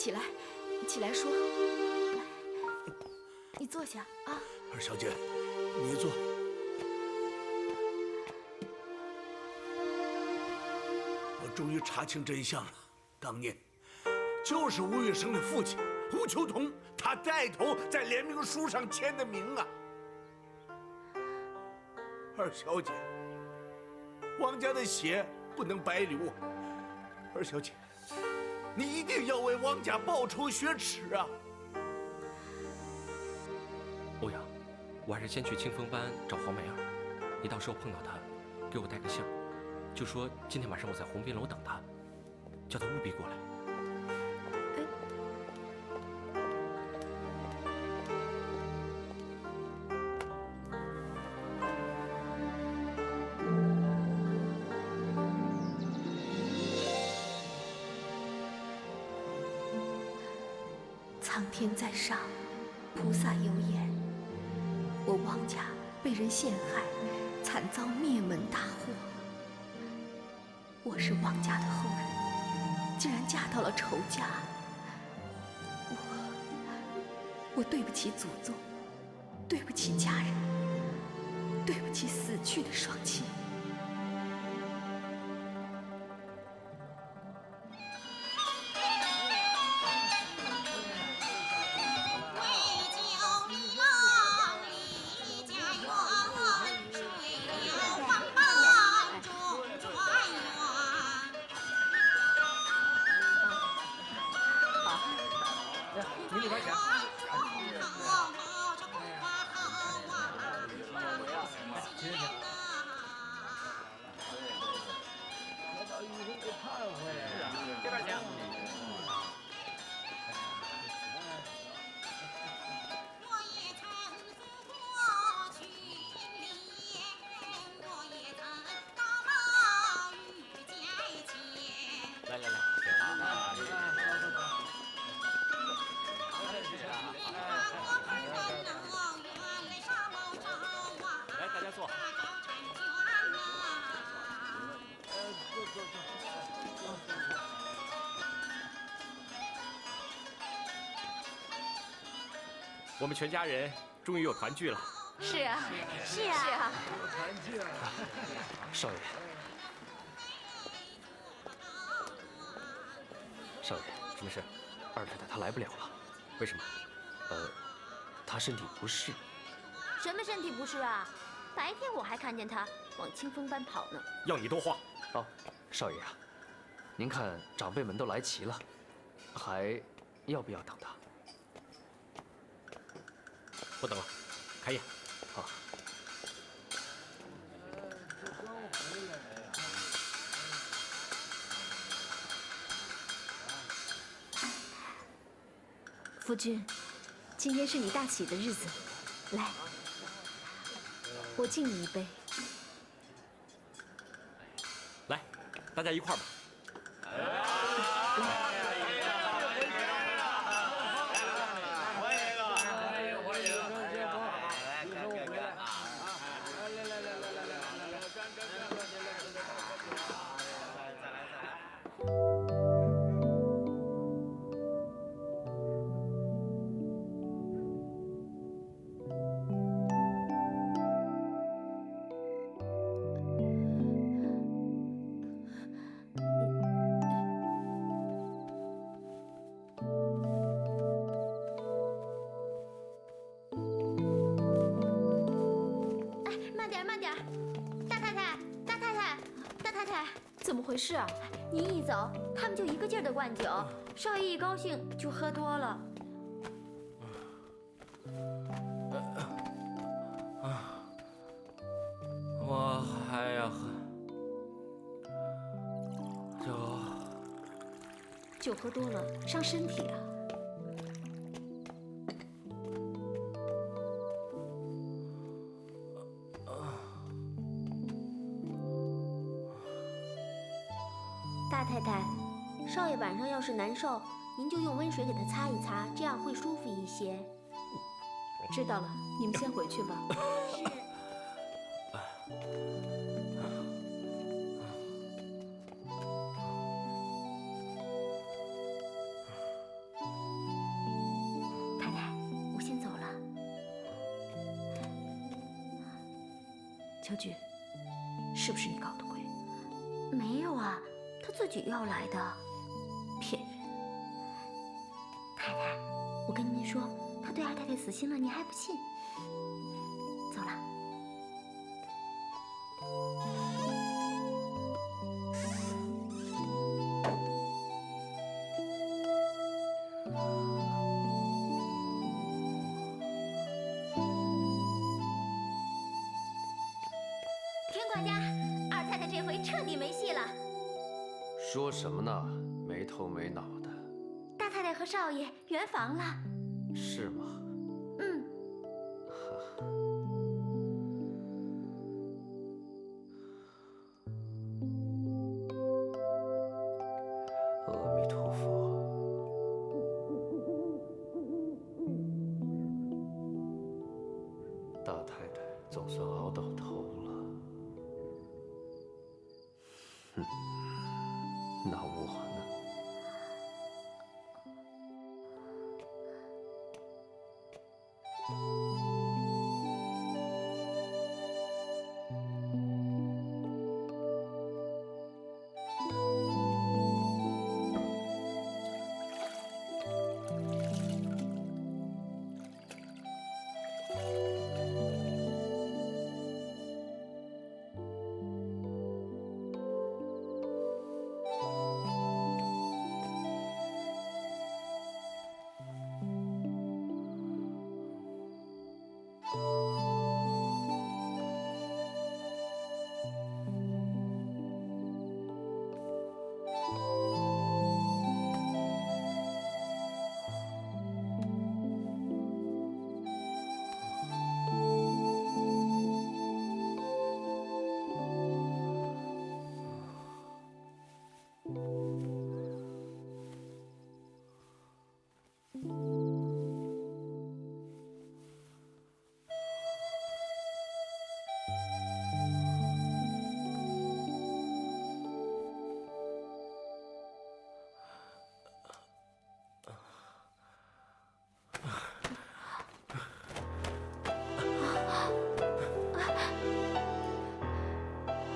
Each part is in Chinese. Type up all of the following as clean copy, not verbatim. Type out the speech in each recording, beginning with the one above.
起来，起来说。来，你坐下啊。二小姐，你坐。我终于查清真相了，当年就是吴玉生的父亲吴秋桐，他带头在联名书上签的名啊。二小姐，汪家的血不能白流啊！二小姐，你一定要为汪家报仇雪耻啊！欧阳，我还是先去清风班找黄梅儿，你到时候碰到她，给我带个信儿，就说今天晚上我在鸿宾楼等她，叫她务必过来。苍天在上，菩萨有眼。我汪家被人陷害，惨遭灭门大祸。我是汪家的后人，竟然嫁到了仇家。我对不起祖宗，对不起家人，对不起死去的双亲。你里边请。这边请。来来来，来，大家坐。坐。我们全家人终于又团聚了。是啊，是啊。团聚了。少爷，少爷，什么事？二太太她来不了了，为什么？她身体不适。什么身体不适啊？白天我还看见她往清风班跑呢。要你多话。哦，少爷啊，您看长辈们都来齐了，还要不要等他？不等了，开宴。好。夫君，今天是你大喜的日子，来，我敬你一杯。来，大家一块儿吧。怎么回事啊？您一走，他们就一个劲儿的灌酒，少爷一高兴就喝多了。我还要喝酒喝多了伤身体啊。大太太，少爷晚上要是难受，您就用温水给他擦一擦，这样会舒服一些。知道了，你们先回去吧。是。秋菊，是不是你搞的鬼？没有啊，他自己要来的。骗人！太太，我跟您说，他对二太太死心了，你还不信？走了。田管家，二太太这回彻底没戏了。说什么呢？没头没脑的。大太太和少爷圆房了。是吗？嗯。阿弥陀佛。大太太总算熬到头了。哼，那我呢？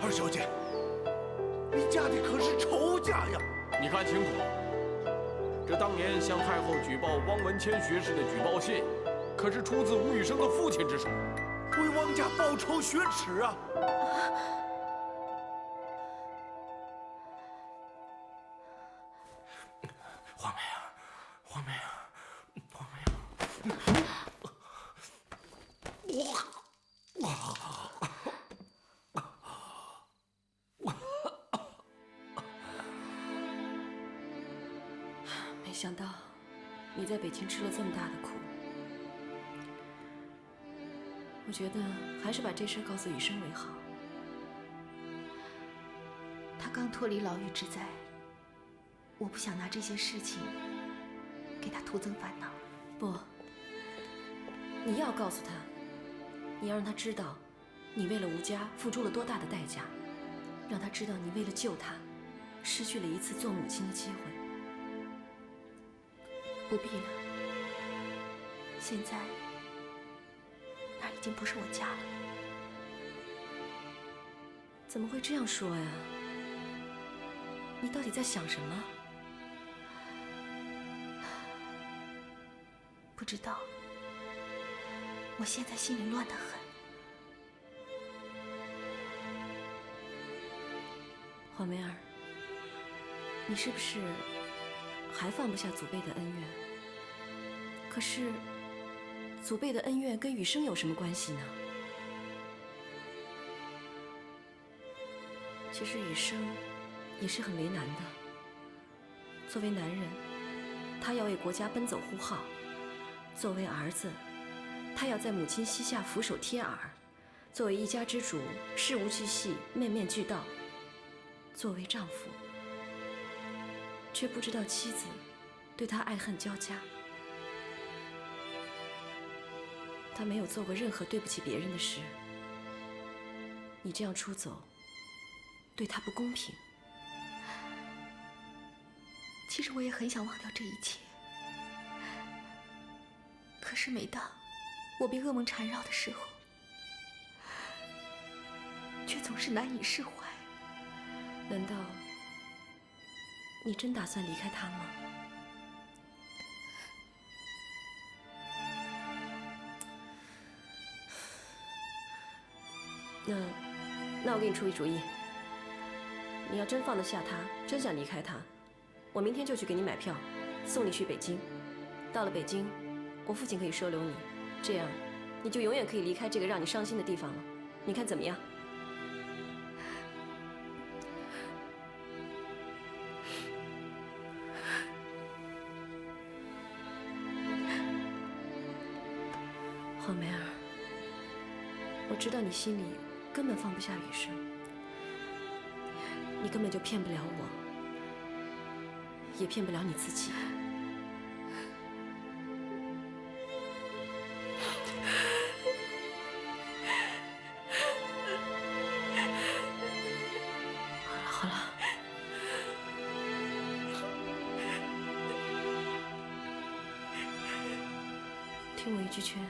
二小姐，你嫁的可是仇家呀！你看清楚，这当年向太后举报汪文谦学士的举报信，可是出自吴宇生的父亲之手，为汪家报仇雪耻啊！黄梅儿，黄梅儿，黄梅儿。没想到你在北京吃了这么大的苦，我觉得还是把这事告诉雨生为好。他刚脱离牢狱之灾，我不想拿这些事情给他徒增烦恼。不，你要告诉他，你要让他知道，你为了吴家付出了多大的代价，让他知道你为了救他，失去了一次做母亲的机会。不必了，现在那已经不是我家了。怎么会这样说呀？你到底在想什么？不知道，我现在心里乱得很。黄梅儿，你是不是还放不下祖辈的恩怨？可是，祖辈的恩怨跟雨生有什么关系呢？其实雨生也是很为难的。作为男人，他要为国家奔走呼号；作为儿子，他要在母亲膝下俯首贴耳；作为一家之主，事无巨细，面面俱到；作为丈夫，却不知道妻子对他爱恨交加。他没有做过任何对不起别人的事。你这样出走，对他不公平。其实我也很想忘掉这一切，可是每当我被噩梦缠绕的时候，总是难以释怀。难道你真打算离开他吗？那我给你出一主意，你要真放得下他，真想离开他，我明天就去给你买票，送你去北京。到了北京，我父亲可以收留你，这样你就永远可以离开这个让你伤心的地方了。你看怎么样？黄梅儿，我知道你心里根本放不下雨生，你根本就骗不了我，也骗不了你自己。好了好了，听我一句劝，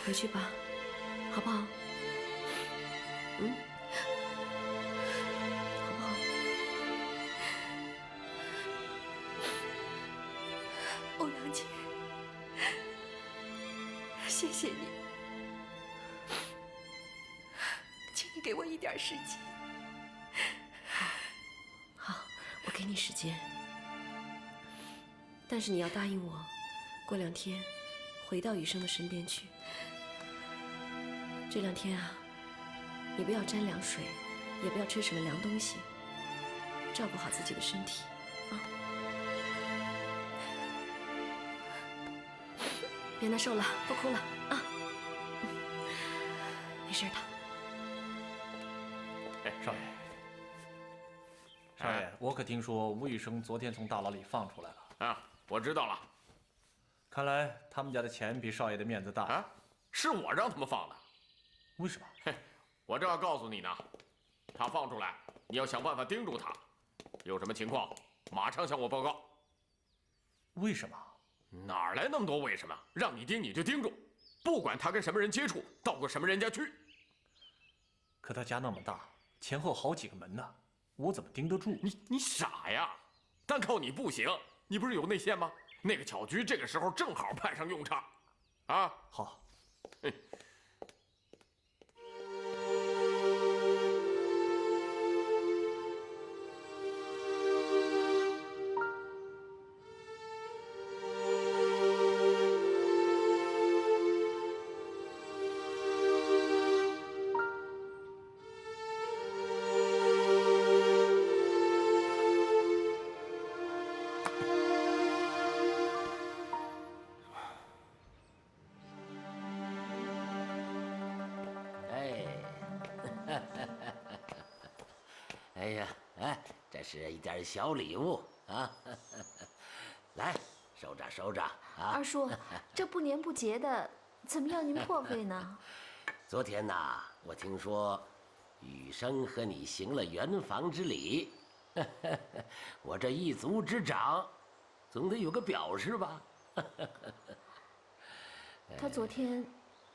回去吧，好不好？嗯，好不好？欧阳姐，谢谢你，请你给我一点时间。好，我给你时间，但是你要答应我，过2天回到雨生的身边去。这2天啊，你不要沾凉水，也不要吃什么凉东西，照顾好自己的身体啊！别难受了，不哭了啊！没事的。哎，少爷，少爷，我可听说吴宇生昨天从大牢里放出来了。啊，我知道了。看来他们家的钱比少爷的面子大啊！是我让他们放的。为什么？嘿，我正要告诉你呢。他放出来，你要想办法盯住他，有什么情况马上向我报告。为什么？哪来那么多为什么？让你盯你就盯住，不管他跟什么人接触，到过什么人家去。可他家那么大，前后好几个门呢，我怎么盯得住？你傻呀！单靠你不行，你不是有内线吗？那个巧菊这个时候正好派上用场，啊！好。嘿。哎呀，哎，这是一点小礼物啊，来，收着收着啊。二叔，这不年不节的，怎么要您破费呢？昨天呐，我听说雨生和你行了圆房之礼，我这一族之长，总得有个表示吧。他昨天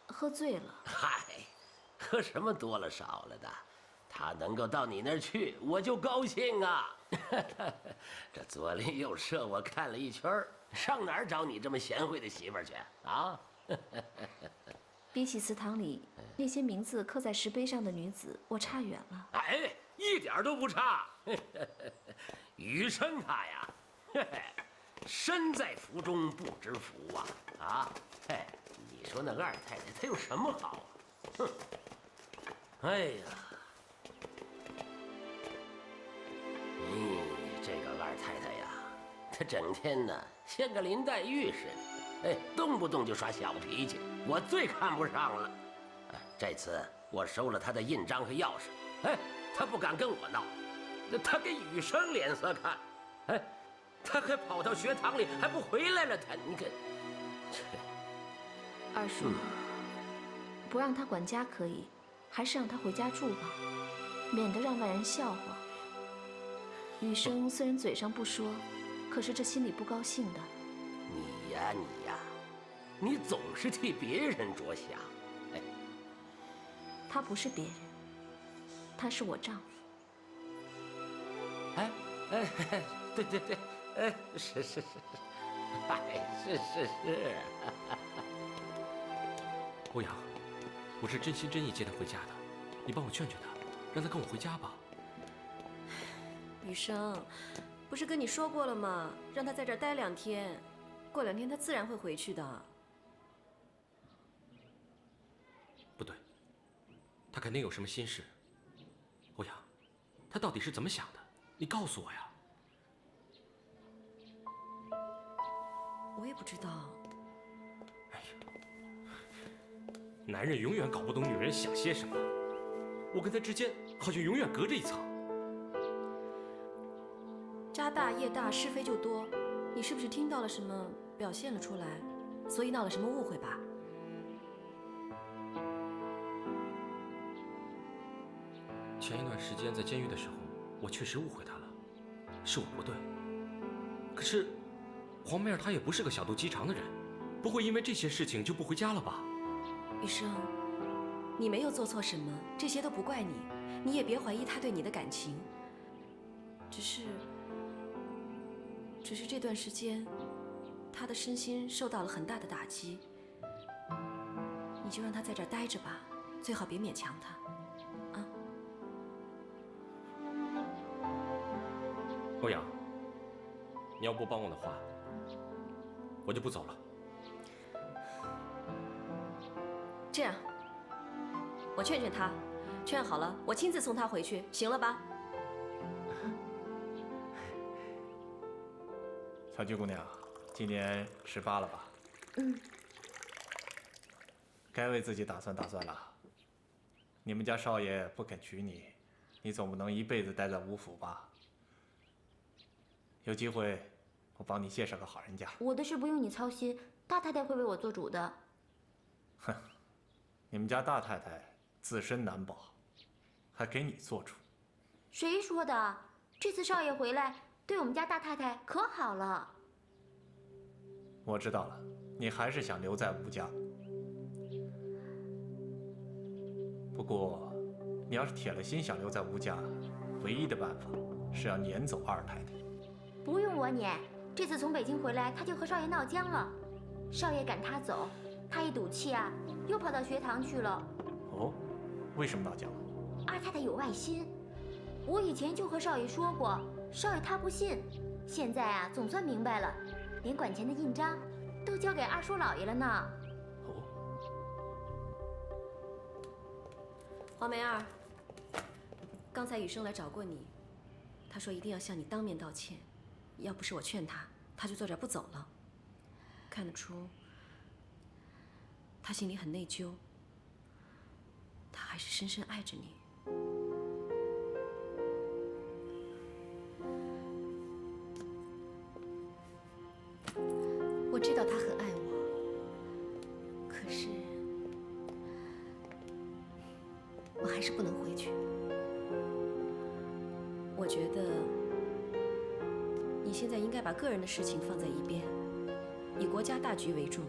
喝醉了。嗨，喝什么多了少了的。他能够到你那儿去，我就高兴啊！这左邻右舍我看了一圈，上哪儿找你这么贤惠的媳妇儿去啊？比起祠堂里那些名字刻在石碑上的女子，我差远了。哎，一点都不差。余生他呀，身在福中不知福啊！啊，哎，你说那个二太太她有什么好啊？哼！哎呀！这个二太太呀，她整天呢像个林黛玉似的，哎，动不动就耍小脾气，我最看不上了。这次我收了她的印章和钥匙，哎，她不敢跟我闹，她给雨生脸色看，哎，她还跑到学堂里还不回来了，她你看，二叔，不让她管家可以，还是让她回家住吧，免得让外人笑话。雨生虽然嘴上不说，可是这心里不高兴的。你呀，你总是替别人着想。哎，他不是别人，他是我丈夫。哎，对对对，是，哎，是。欧阳，我是真心真意接他回家的，你帮我劝劝他，让他跟我回家吧。雨生，不是跟你说过了吗？让他在这儿待2天，过2天他自然会回去的。不对，他肯定有什么心事。欧阳，他到底是怎么想的？你告诉我呀。我也不知道。哎呀，男人永远搞不懂女人想些什么，我跟他之间好像永远隔着一层。家大业大，是非就多。你是不是听到了什么，表现了出来，所以闹了什么误会吧？前一段时间在监狱的时候，我确实误会他了，是我不对。可是，黄梅儿她也不是个小肚鸡肠的人，不会因为这些事情就不回家了吧？雨生，你没有做错什么，这些都不怪你，你也别怀疑他对你的感情。只是这段时间，他的身心受到了很大的打击，你就让他在这儿待着吧，最好别勉强他。欧阳，你要不帮我的话，我就不走了。这样，我劝劝他，劝好了，我亲自送他回去，行了吧？小菊姑娘，今年18了吧？嗯。该为自己打算打算了。你们家少爷不肯娶你，你总不能一辈子待在吴府吧？有机会，我帮你介绍个好人家。我的事不用你操心，大太太会为我做主的。哼，你们家大太太自身难保，还给你做主？谁说的？这次少爷回来，对我们家大太太可好了。我知道了，你还是想留在吴家。不过，你要是铁了心想留在吴家，唯一的办法是要撵走二太太。不用我撵，这次从北京回来，他就和少爷闹僵了。少爷赶他走，他一赌气啊，又跑到学堂去了。哦，为什么闹僵了？二太太有外心，我以前就和少爷说过，少爷他不信，现在啊总算明白了，连管钱的印章都交给二叔老爷了呢。哦，黄梅儿，刚才雨生来找过你，他说一定要向你当面道歉，要不是我劝他，他就坐这儿不走了。看得出，他心里很内疚，他还是深深爱着你。我知道他很爱我，可是我还是不能回去。我觉得你现在应该把个人的事情放在一边，以国家大局为重。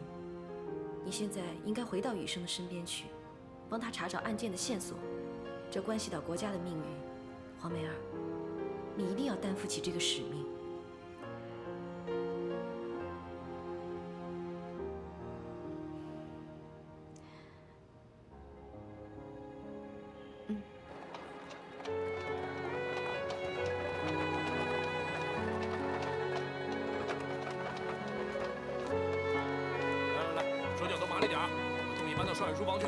你现在应该回到雨生的身边去，帮他查找案件的线索，这关系到国家的命运。黄梅儿，你一定要担负起这个使命。手脚都麻利点儿，把东西搬到少爷书房去。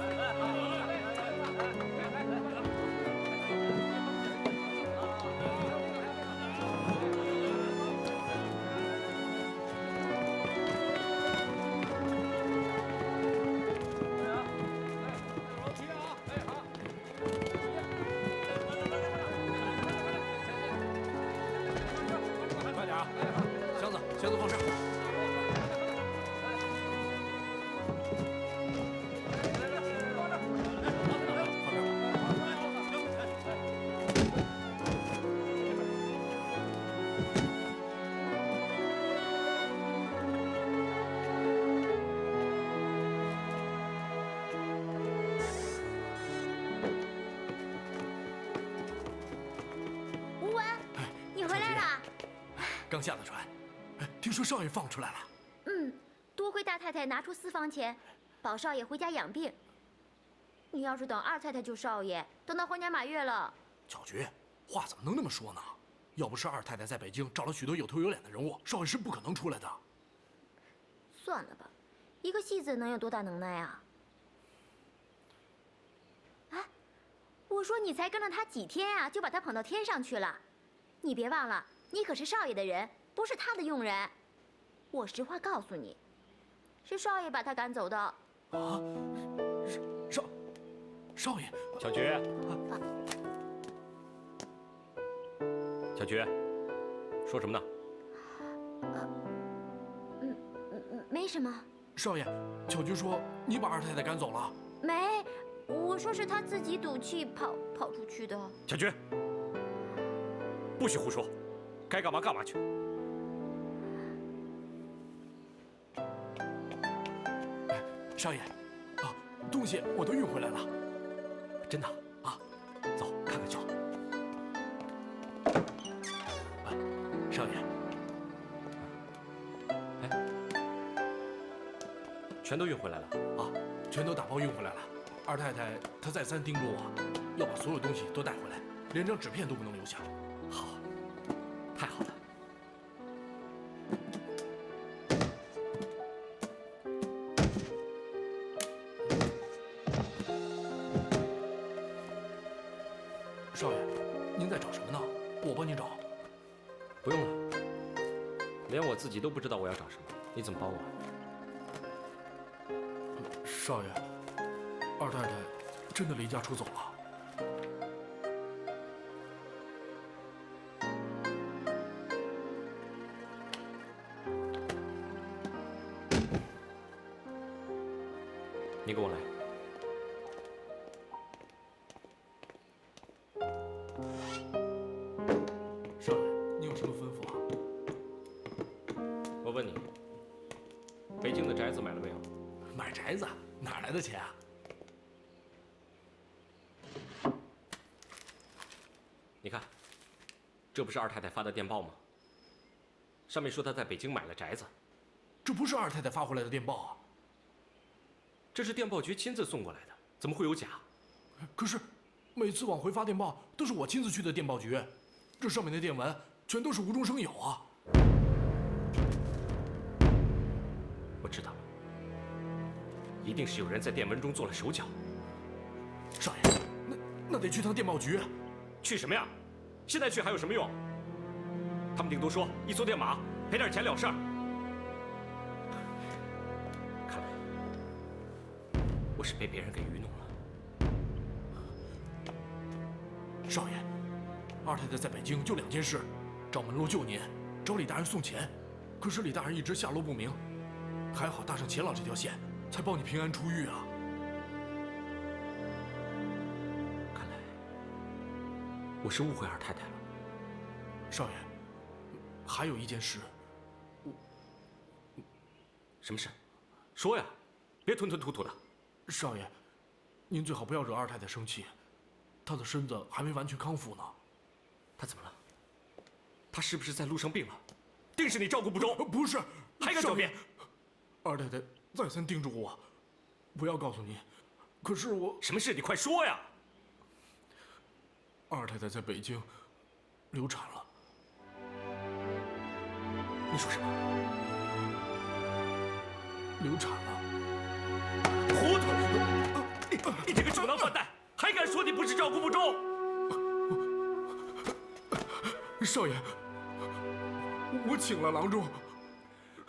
快点啊！箱子放这儿。刚下的船。哎，听说少爷放出来了。多亏大太太拿出私房钱，保少爷回家养病。你要是等二太太救少爷，等到猴年马月了。巧菊，话怎么能那么说呢？要不是二太太在北京找了许多有头有脸的人物，少爷是不可能出来的。算了吧，一个戏子能有多大能耐啊？哎，我说你才跟了他几天啊，就把他捧到天上去了。你别忘了，你可是少爷的人，不是他的佣人。我实话告诉你，是少爷把他赶走的。啊，少爷，小菊，小菊，说什么呢？没什么。少爷，巧菊说你把二太太赶走了。没，我说是他自己赌气跑出去的。小菊，不许胡说，该干嘛干嘛去。少爷，东西我都运回来了。真的啊？走，看看去。少爷，全都运回来了啊，全都打包运回来了。二太太她再三叮嘱我，要把所有东西都带回来，连张纸片都不能留下。好，太好了。少爷，您在找什么呢？我帮您找。不用了，连我自己都不知道我要找什么，你怎么帮我？少爷，二太太真的离家出走了。你跟我来。少爷，你有什么吩咐啊？我问你，北京的宅子买了没有？买宅子哪来的钱啊？你看，这不是二太太发的电报吗？上面说她在北京买了宅子。这不是二太太发回来的电报啊！这是电报局亲自送过来的，怎么会有假？可是，每次往回发电报都是我亲自去的电报局，这上面的电文全都是无中生有啊！我知道了，一定是有人在电文中做了手脚。少爷，那得去趟电报局。去什么呀？现在去还有什么用？他们顶多说一坐电马，赔点钱了事儿。看来我是被别人给愚弄了。少爷，二太太在北京就2件事：找门路救您，找李大人送钱。可是李大人一直下落不明，还好搭上钱老这条线，才保你平安出狱啊。看来我是误会二太太了。少爷，还有一件事。什么事？说呀，别吞吞吐吐的。少爷，您最好不要惹二太太生气，她的身子还没完全康复呢。她怎么了？她是不是在路上病了？定是你照顾不周。不是，还敢狡辩？二太太再三叮嘱我，不要告诉您。可是我……什么事？你快说呀！二太太在北京流产了。你说什么？流产了？糊涂！你这个酒囊饭袋，还敢说你不是照顾不周？少爷，我请了郎中，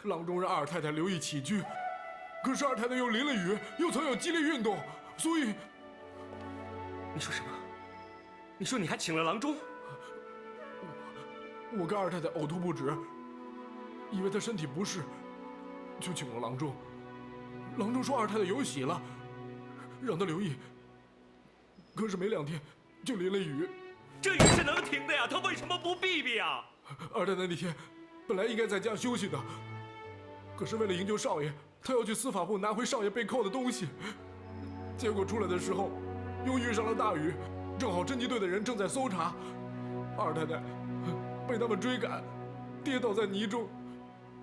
郎中让二太太留意起居，可是二太太又淋了雨，又曾有激烈运动，所以……你说什么？你说你还请了郎中？我跟二太太呕吐不止，以为她身体不适，就请了郎中。郎中说二太太有喜了，让她留意。可是没2天就淋了雨。这雨是能停的呀，她为什么不避避呀？二太太那天本来应该在家休息的，可是为了营救少爷，她要去司法部拿回少爷被扣的东西。结果出来的时候，又遇上了大雨，正好侦缉队的人正在搜查，二太太被他们追赶，跌倒在泥中，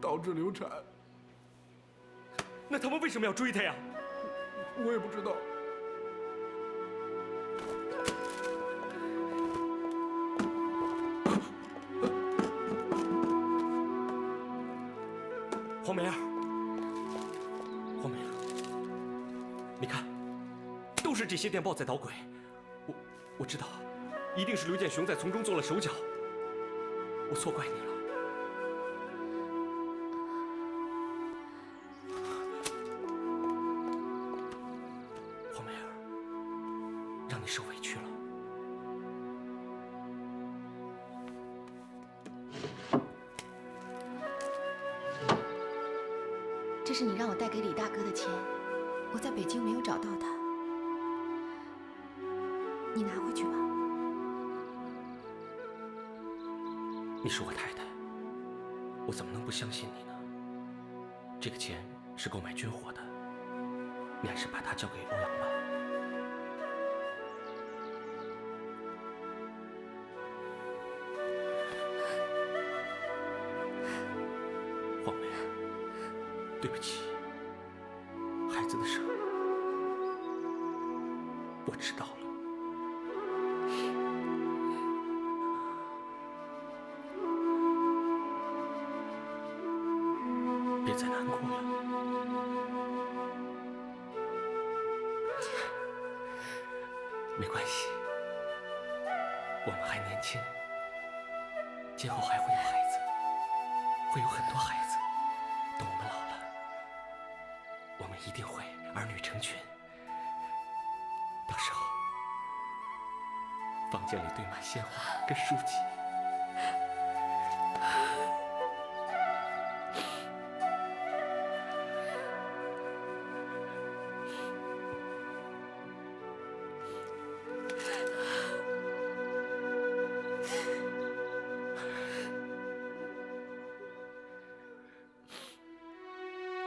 导致流产。那他们为什么要追他呀？我也不知道。黄梅儿，黄梅儿，你看，都是这些电报在捣鬼。我知道，一定是刘建雄在从中做了手脚。我错怪你了。黄梅儿，让你受委屈了。这是你让我带给李大哥的钱，我在北京没有找到他，你拿回去吧。你是我太太，我怎么能不相信你呢？这个钱是购买军火的，你还是把它交给欧阳吧。黄梅儿，对不起，孩子的事我知道了。别再难过了。没关系，我们还年轻，今后还会有孩子，会有很多孩子。等我们老了，我们一定会儿女成群。到时候，房间里堆满鲜花跟书籍。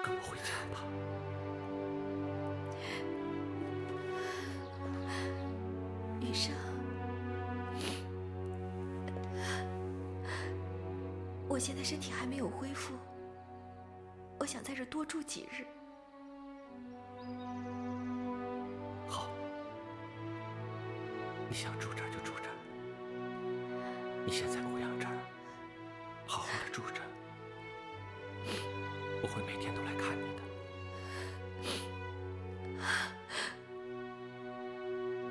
跟我回家吧。雨生，我现在身体还没有恢复，我想在这多住几日。好，你想住这儿就住这儿。你现在姑娘这儿，好好的住着。我会每天都来看你的。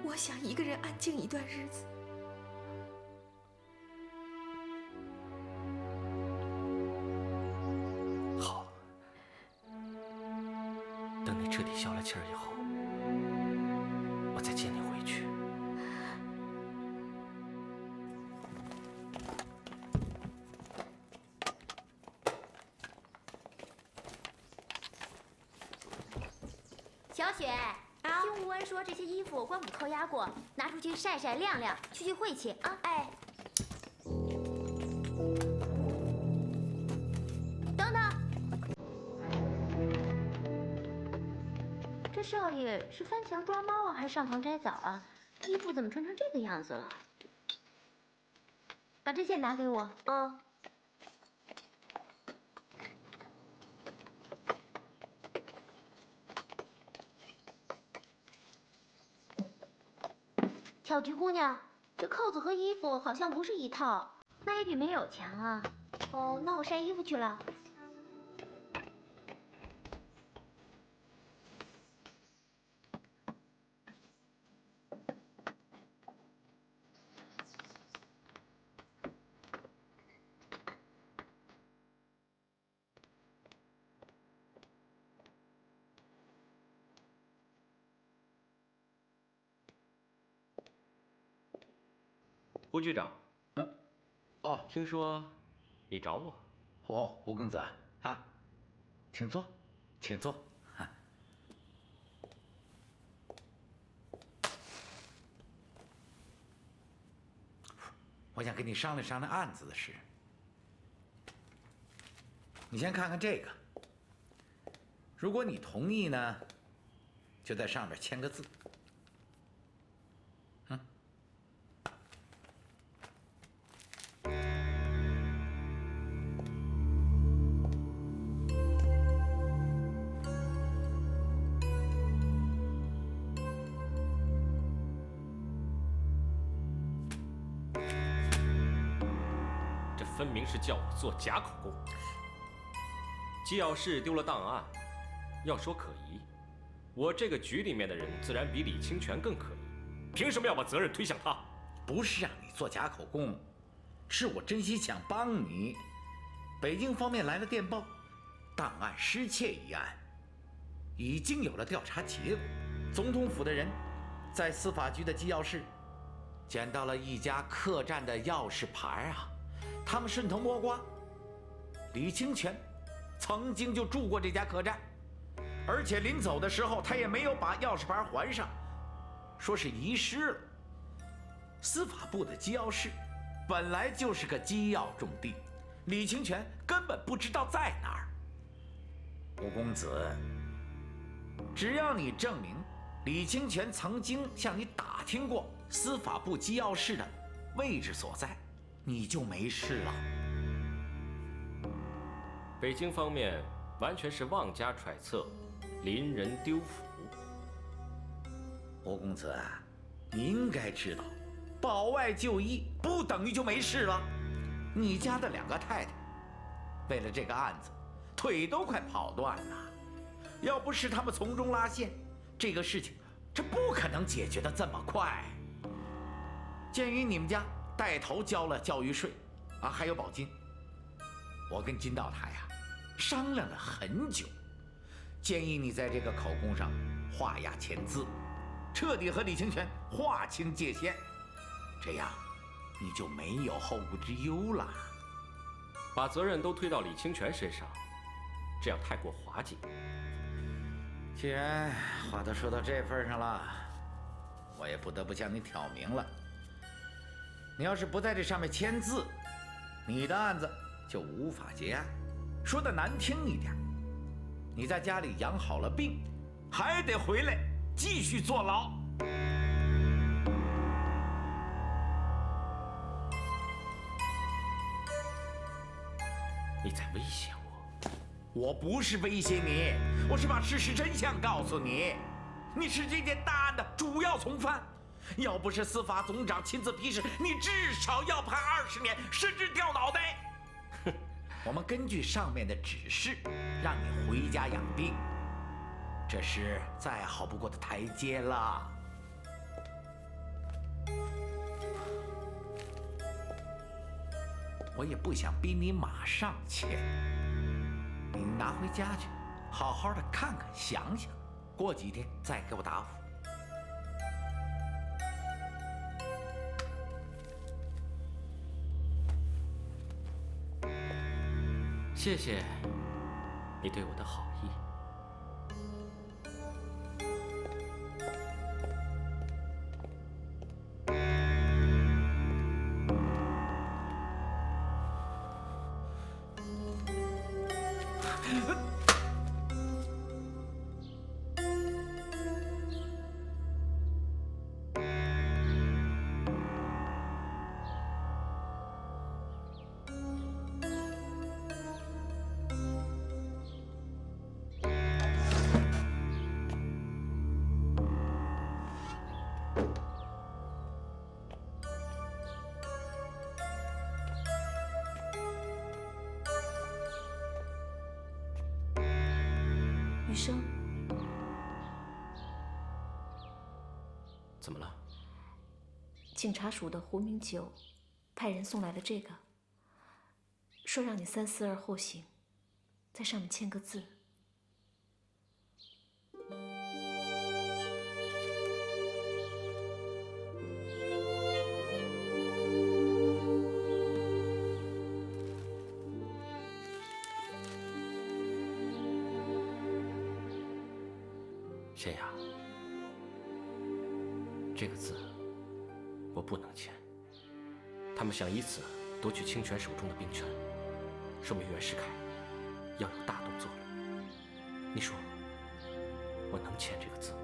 我想一个人安静一段日子。好，等你彻底消了气儿以后，我再接你回去。小雪，听吴文说这些衣服官府扣押过，拿出去晒晒晾晾，去晦气啊！哎，等等，这少爷是翻墙抓猫啊，还是上房摘枣啊？衣服怎么穿成这个样子了？把这件拿给我。嗯。小菊姑娘，这扣子和衣服好像不是一套，那也比没有强啊。哦，那我晒衣服去了。吴局长，哦，听说你找我？哦，吴公子啊，请坐，请坐。我想跟你商量商量案子的事。你先看看这个，如果你同意呢，就在上面签个字。分明是叫我做假口供。机要室丢了档案，要说可疑，我这个局里面的人自然比李清泉更可疑，凭什么要把责任推向他？不是让你做假口供，是我真心想帮你。北京方面来了电报，档案失窃一案已经有了调查结果。总统府的人在司法局的机要室捡到了一家客栈的钥匙牌啊，他们顺藤摸瓜，李清泉曾经就住过这家客栈，而且临走的时候他也没有把钥匙牌还上，说是遗失了。司法部的机要室本来就是个机要重地，李清泉根本不知道在哪儿。吴公子，只要你证明李清泉曾经向你打听过司法部机要室的位置所在，你就没事了。北京方面完全是妄加揣测，临人丢府。吴公子，你应该知道，保外就医不等于就没事了。你家的2个太太，为了这个案子，腿都快跑断了。要不是他们从中拉线，这个事情这不可能解决的这么快。鉴于你们家带头交了教育税，还有保金，我跟金道台商量了很久，建议你在这个口供上画押签字，彻底和李清泉划清界限，这样你就没有后顾之忧了。把责任都推到李清泉身上，这样太过滑稽。既然话都说到这份上了，我也不得不向你挑明了。你要是不在这上面签字，你的案子就无法结案。说的难听一点，你在家里养好了病，还得回来继续坐牢。你在威胁我？我不是威胁你，我是把事实真相告诉你。你是这件大案的主要从犯，要不是司法总长亲自批示，你至少要判20年，甚至掉脑袋。我们根据上面的指示，让你回家养病，这是再好不过的台阶了。我也不想逼你马上签，你拿回家去，好好的看看想想，过几天再给我答复。谢谢你对我的好意。余生，怎么了？警察署的胡明九派人送来了这个，说让你3思而后行，在上面签个字。贤雅，这个字我不能签。他们想以此夺取清泉手中的兵权，说明袁世凯要有大动作了。你说我能签这个字吗？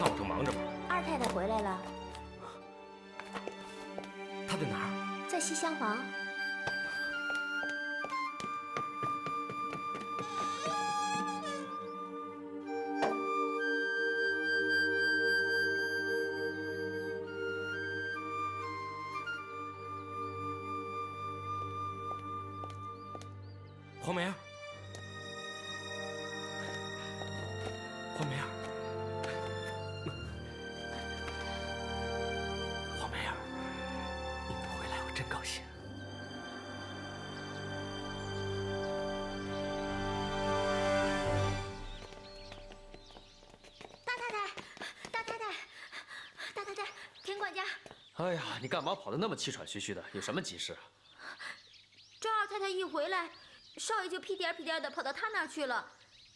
倒着忙着吧。二太太回来了，她在哪儿？在西厢房。黄梅儿，黄梅儿，黄梅儿，你能回来，我真高兴。大太太，大太太，大太太，田管家，哎呀，你干嘛跑得那么气喘吁吁的？有什么急事啊？这二太太一回来，少爷就屁颠屁颠的跑到她那儿去了。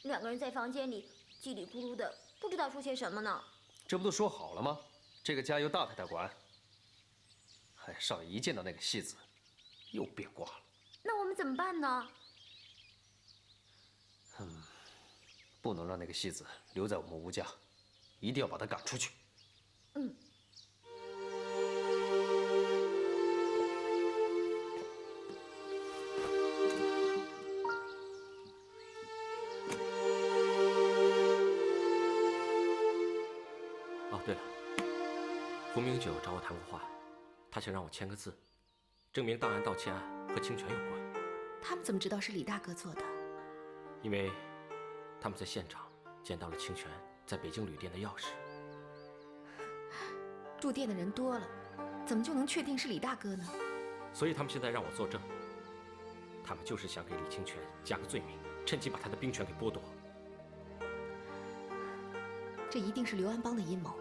两个人在房间里叽里咕噜的，不知道说些什么呢。这不都说好了吗？这个家由大太太管。哎，少爷一见到那个戏子，又变卦了。那我们怎么办呢？不能让那个戏子留在我们吴家，一定要把他赶出去。嗯。哦，对了，胡明九找我谈过话，他想让我签个字，证明档案盗窃案和清泉有关。他们怎么知道是李大哥做的？因为他们在现场捡到了清泉在北京旅店的钥匙。住店的人多了，怎么就能确定是李大哥呢？所以他们现在让我作证，他们就是想给李清泉加个罪名，趁机把他的兵权给剥夺。这一定是刘安邦的阴谋。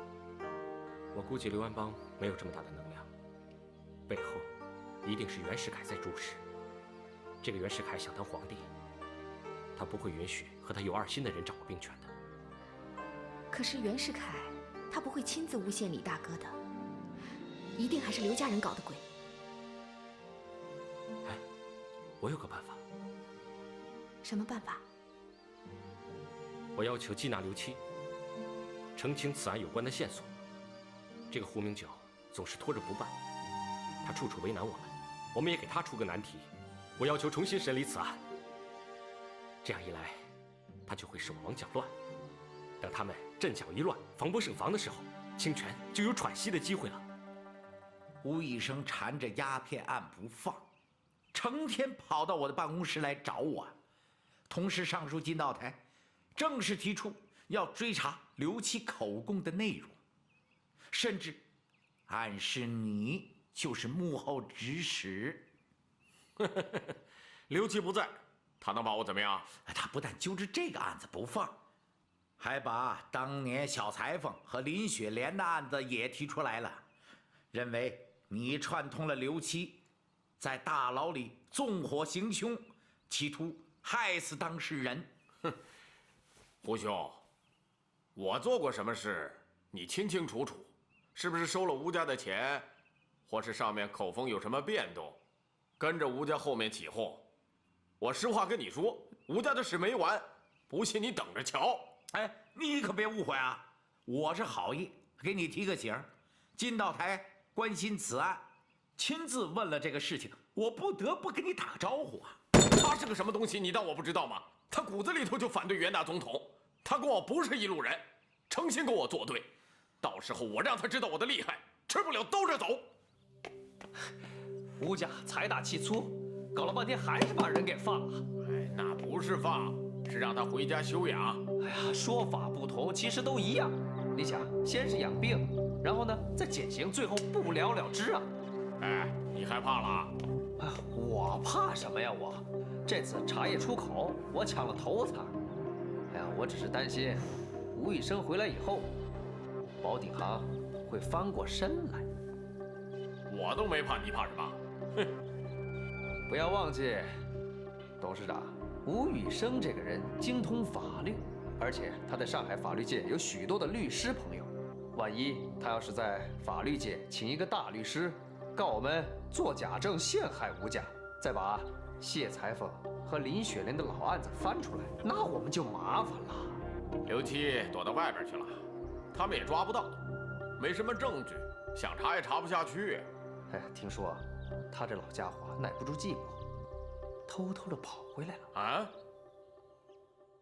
我估计刘安邦没有这么大的能量，背后一定是袁世凯在主使。这个袁世凯想当皇帝，他不会允许和他有二心的人掌握兵权的。可是袁世凯，他不会亲自诬陷李大哥的，一定还是刘家人搞的鬼。哎，我有个办法。什么办法？我要求缉拿刘七，澄清此案有关的线索。这个胡明九总是拖着不办，他处处为难我们，我们也给他出个难题。我要求重新审理此案，这样一来，他就会手忙脚乱。等他们阵脚一乱，防不胜防的时候，清泉就有喘息的机会了。吴医生缠着鸦片案不放，成天跑到我的办公室来找我。同时，上书金道台正式提出要追查刘七口供的内容，甚至暗示你就是幕后指使。刘七不在，他能把我怎么样？他不但揪着这个案子不放，还把当年小裁缝和林雪莲的案子也提出来了，认为你串通了刘七，在大牢里纵火行凶，企图害死当事人。哼，胡兄，我做过什么事，你清清楚楚，是不是收了吴家的钱，或是上面口风有什么变动，跟着吴家后面起哄？我实话跟你说，吴家的事没完，不信你等着瞧。哎，你可别误会啊，我是好意给你提个醒。金道台关心此案，亲自问了这个事情，我不得不跟你打个招呼啊。他是个什么东西，你当我不知道吗？他骨子里头就反对袁大总统，他跟我不是一路人，诚心跟我作对。到时候我让他知道我的厉害，吃不了兜着走。吴家财大气粗，搞了半天还是把人给放了。哎，那不是放，是让他回家休养。哎呀，说法不同，其实都一样。你想，先是养病，然后呢再减刑，最后不了了之啊！哎，你害怕了？哎，我怕什么呀？我这次茶叶出口，我抢了头彩。哎呀，我只是担心吴医生回来以后，保底行会翻过身来。我都没怕，你怕什么？哼！不要忘记，董事长吴宇生这个人精通法律，而且他在上海法律界有许多的律师朋友。万一他要是在法律界请一个大律师，告我们作假证陷害吴家，再把谢裁缝和林雪莲的老案子翻出来，那我们就麻烦了。刘七躲到外边去了，他们也抓不到，没什么证据，想查也查不下去。哎，听说他这老家伙耐不住寂寞，偷偷的跑回来了。啊？